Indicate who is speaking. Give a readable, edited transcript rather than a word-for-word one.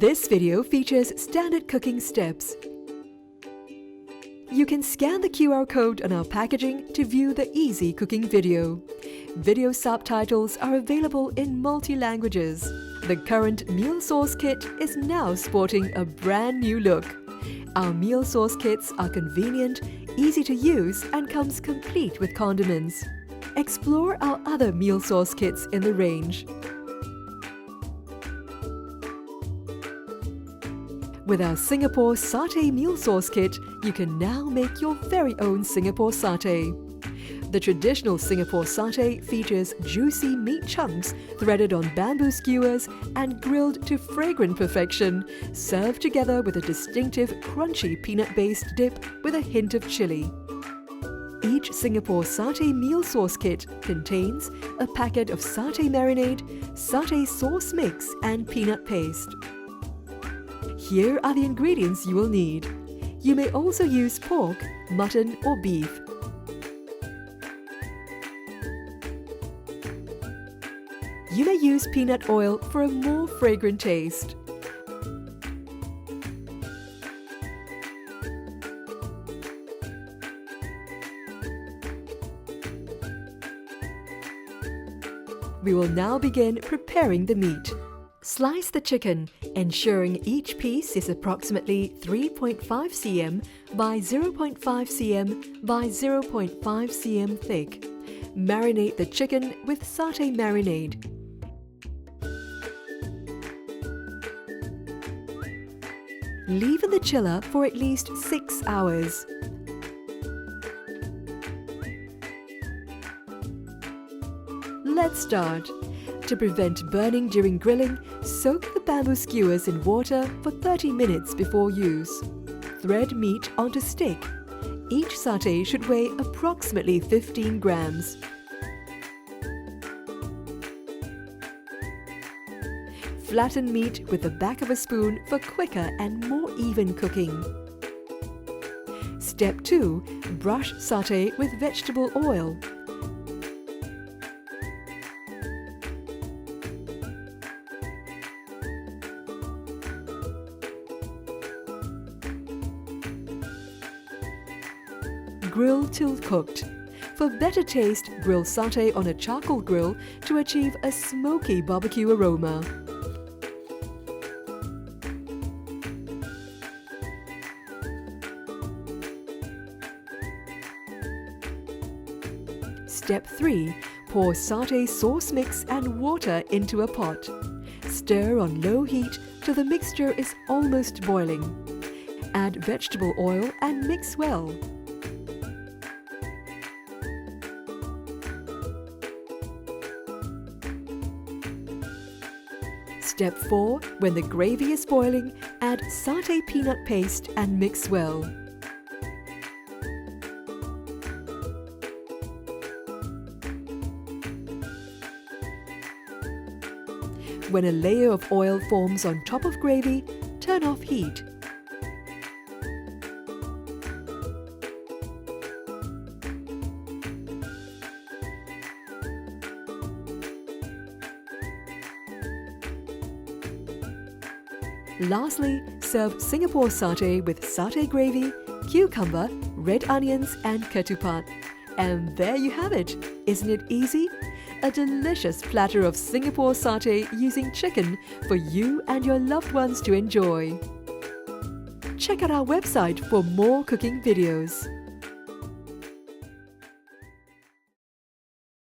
Speaker 1: This video features standard cooking steps. You can scan the QR code on our packaging to view the easy cooking video. Video subtitles are available in multi-languages. The current meal sauce kit is now sporting a brand new look. Our meal sauce kits are convenient, easy to use and comes complete with condiments. Explore our other meal sauce kits in the range. With our Singapore Satay meal sauce kit, you can now make your very own Singapore satay. The traditional Singapore satay features juicy meat chunks threaded on bamboo skewers and grilled to fragrant perfection, served together with a distinctive crunchy peanut-based dip with a hint of chili. Each Singapore satay meal sauce kit contains a packet of satay marinade, satay sauce mix and peanut paste. Here are the ingredients you will need. You may also use pork, mutton or beef. You may use peanut oil for a more fragrant taste. We will now begin preparing the meat. Slice the chicken, ensuring each piece is approximately 3.5 cm by 0.5 cm by 0.5 cm thick. Marinate the chicken with satay marinade. Leave in the chiller for at least 6 hours. Let's start. To prevent burning during grilling, soak the bamboo skewers in water for 30 minutes before use. Thread meat onto stick. Each satay should weigh approximately 15 grams. Flatten meat with the back of a spoon for quicker and more even cooking. Step 2. Brush satay with vegetable oil. Grill till cooked. For better taste, grill satay on a charcoal grill to achieve a smoky barbecue aroma. Step 3. Pour satay sauce mix and water into a pot. Stir on low heat till the mixture is almost boiling. Add vegetable oil and mix well. Step 4. When the gravy is boiling, add satay peanut paste and mix well. When a layer of oil forms on top of gravy, turn off heat. Lastly, serve Singapore satay with satay gravy, cucumber, red onions and ketupat. And there you have it! Isn't it easy? A delicious platter of Singapore satay using chicken for you and your loved ones to enjoy. Check out our website for more cooking videos.